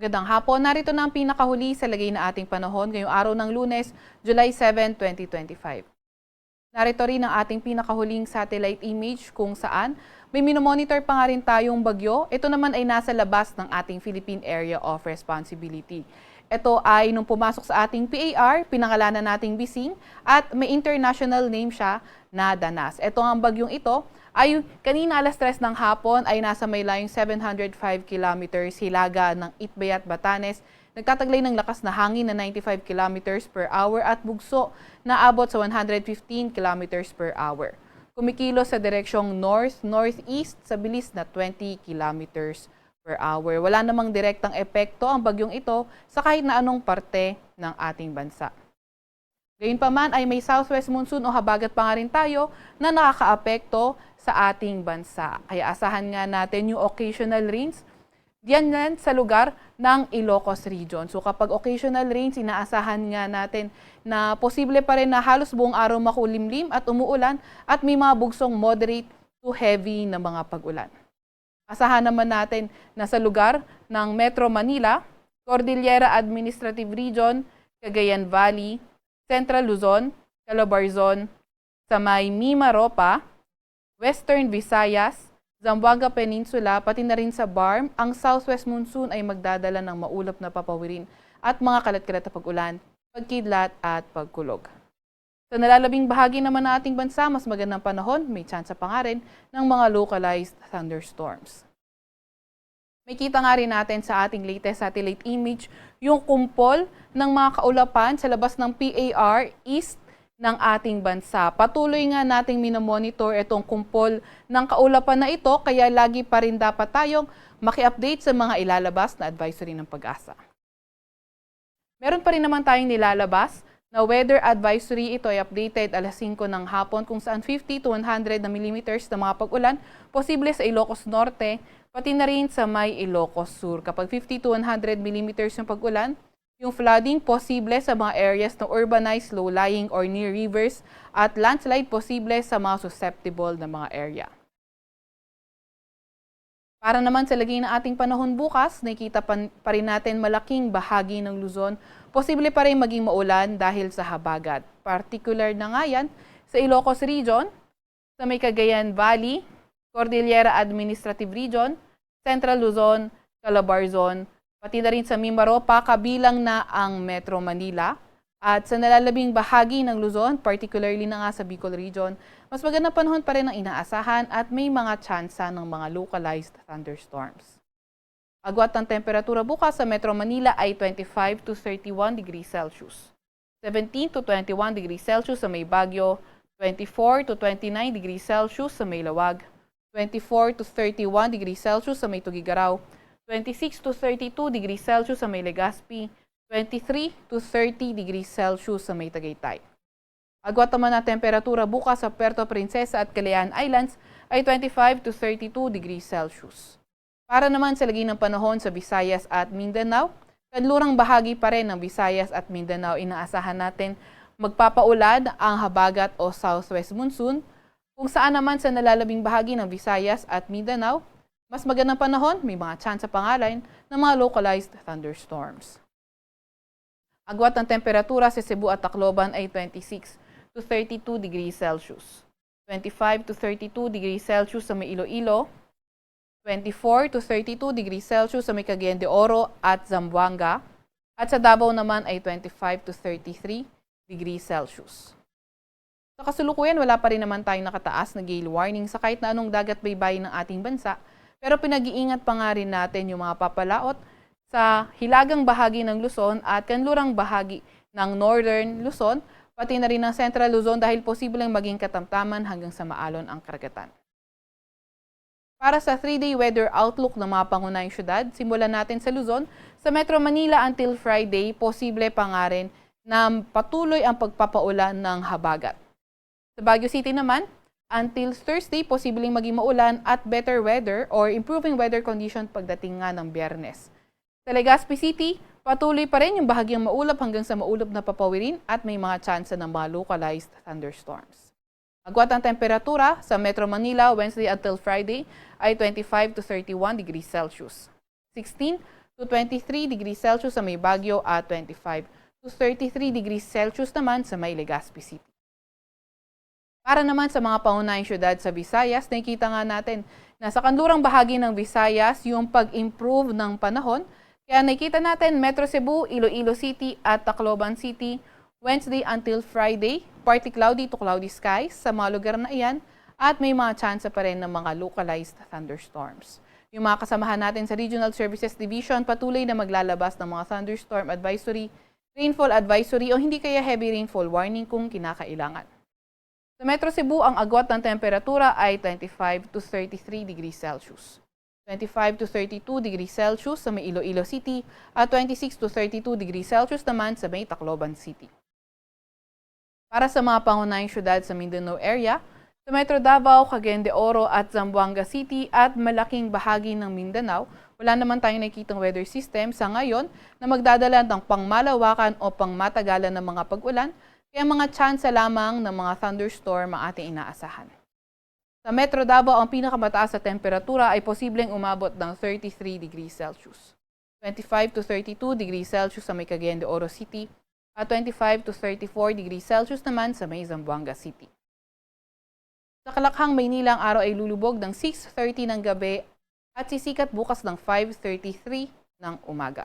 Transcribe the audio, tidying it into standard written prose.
Magandang hapon, narito na ang pinakahuli sa lagay na ating panahon ngayong araw ng Lunes, July 7, 2025. Narito rin ang ating pinakahuling satellite image kung saan may minomonitor pa nga rin tayong bagyo. Ito naman ay nasa labas ng ating Philippine Area of Responsibility. Ito ay nung pumasok sa ating PAR, pinangalanan nating Bising at may international name siya na Danas. Ito ang bagyong ito ay kanina alas 3 ng hapon ay nasa may layong 705 kilometers hilaga ng Itbayat, Batanes. Nagtataglay ng lakas na hangin na 95 kilometers per hour at bugso na abot sa 115 kilometers per hour. Kumikilos sa direksyong north-northeast sa bilis na 20 kilometers per hour. Wala namang direktang epekto ang bagyong ito sa kahit na anong parte ng ating bansa. Gayunpaman ay may southwest monsoon o habagat pa nga rin tayo na nakakaapekto sa ating bansa. Kaya asahan nga natin yung occasional rains diyan sa lugar ng Ilocos Region. So kapag occasional rains, inaasahan nga natin na posible pa rin na halos buong araw makulimlim at umuulan at may mga bugsong moderate to heavy na mga pag-ulan. Asahan naman natin na sa lugar ng Metro Manila, Cordillera Administrative Region, Cagayan Valley, Central Luzon, Calabarzon, sa may Mimaropa, Western Visayas, Zamboanga Peninsula, pati na rin sa BARM, ang southwest monsoon ay magdadala ng maulap na papawirin at mga kalat-kalat na pag-ulan, pagkidlat at pagkulog. Sa nalalabing bahagi naman ng ating bansa, mas magandang panahon, may tsansa pa nga rin ng mga localized thunderstorms. May kita nga rin natin sa ating latest satellite image yung kumpol ng mga kaulapan sa labas ng PAR East ng ating bansa. Patuloy nga nating minomonitor itong kumpol ng kaulapan na ito, kaya lagi pa rin dapat tayong maki-update sa mga ilalabas na advisory ng Pag-asa. Meron pa rin naman tayong nilalabas na weather advisory. Ito ay updated alas 5 ng hapon kung saan 50 to 100 na millimeters na mga pag-ulan posible sa Ilocos Norte, pati na rin sa may Ilocos Sur. Kapag 50 to 100 millimeters yung pag-ulan, yung flooding posible sa mga areas na urbanized, low-lying or near rivers at landslide posible sa mga susceptible na mga area. Para naman sa lagay ng ating panahon bukas, nakikita pa rin natin malaking bahagi ng Luzon. Posible pa rin maging maulan dahil sa habagat. Particular na nga yan sa Ilocos Region, sa may Cagayan Valley, Cordillera Administrative Region, Central Luzon, Calabarzon, pati na rin sa Mimaropa, kabilang na ang Metro Manila. At sa nalalabing bahagi ng Luzon, particularly na nga sa Bicol Region, mas magandang panahon pa rin ang inaasahan at may mga tsansa ng mga localized thunderstorms. Agwat ng temperatura bukas sa Metro Manila ay 25 to 31 degrees Celsius. 17 to 21 degrees Celsius sa may Baguio, 24 to 29 degrees Celsius sa may Lawag, 24 to 31 degrees Celsius sa may Tugigaraw, 26 to 32 degrees Celsius sa may Legazpi, 23 to 30 degrees Celsius sa may Tagaytay. Agwat naman na temperatura bukas sa Puerto Princesa at Calayan Islands ay 25 to 32 degrees Celsius. Para naman sa lagay ng panahon sa Visayas at Mindanao, kanlurang bahagi pa rin ng Visayas at Mindanao, inaasahan natin magpapaulan ang habagat o southwest monsoon, kung saan naman sa nalalabing bahagi ng Visayas at Mindanao, mas magandang panahon, may mga tsansa pangalan ng mga localized thunderstorms. Agwat ng temperatura sa Cebu at Tacloban ay 26 to 32 degrees Celsius. 25 to 32 degrees Celsius sa may Iloilo. 24 to 32 degrees Celsius sa may Cagayan de Oro at Zamboanga. At sa Davao naman ay 25 to 33 degrees Celsius. Sa kasalukuyan, wala pa rin naman tayong nakataas na gale warning sa kahit na anong dagat baybayin ng ating bansa. Pero pinag-iingat pa nga rin natin yung mga papalaot sa hilagang bahagi ng Luzon at kanlurang bahagi ng Northern Luzon, pati na rin ng Central Luzon dahil posibleng maging katamtaman hanggang sa maalon ang karagatan. Para sa 3-day weather outlook ng mga pangunahing syudad, simulan natin sa Luzon. Sa Metro Manila until Friday, posible pa nga rin na patuloy ang pagpapaulan ng habagat. Sa Baguio City naman, until Thursday, posibleng maging maulan at better weather or improving weather condition pagdating nga ng Biyernes. Sa Legazpi City, patuloy pa rin yung bahagyang maulap hanggang sa maulap na papawirin at may mga tsansa ng mga localized thunderstorms. Agwat ang temperatura sa Metro Manila Wednesday until Friday ay 25 to 31 degrees Celsius. 16 to 23 degrees Celsius sa may Baguio at 25 to 33 degrees Celsius naman sa may Legazpi City. Para naman sa mga pangunahing syudad sa Visayas, nakikita nga natin na sa kanlurang bahagi ng Visayas yung pag-improve ng panahon. Kaya nakikita natin Metro Cebu, Iloilo City at Tacloban City, Wednesday until Friday, partly cloudy to cloudy skies sa mga lugar na iyan at may mga chance pa rin ng mga localized thunderstorms. Yung mga kasamahan natin sa Regional Services Division patuloy na maglalabas ng mga thunderstorm advisory, rainfall advisory o hindi kaya heavy rainfall warning kung kinakailangan. Sa Metro Cebu, ang agwat ng temperatura ay 25 to 33 degrees Celsius. 25 to 32 degrees Celsius sa may Iloilo City at 26 to 32 degrees Celsius naman sa may Tacloban City. Para sa mga pangunahing syudad sa Mindanao area, sa Metro Davao, Cagayan de Oro at Zamboanga City at malaking bahagi ng Mindanao, wala naman tayong nakikitang weather system sa ngayon na magdadala ng pangmalawakan o pangmatagalan ng mga pag-ulan, kaya mga chance lamang ng mga thunderstorm ang ating inaasahan. Sa Metro Davao, ang pinakamataas sa temperatura ay posibleng umabot ng 33 degrees Celsius. 25 to 32 degrees Celsius sa may Cagayan de Oro City at 25 to 34 degrees Celsius naman sa may Zamboanga City. Sa Kalakhang, Maynila, ang araw ay lulubog ng 6:30 ng gabi at sisikat bukas ng 5:33 ng umaga.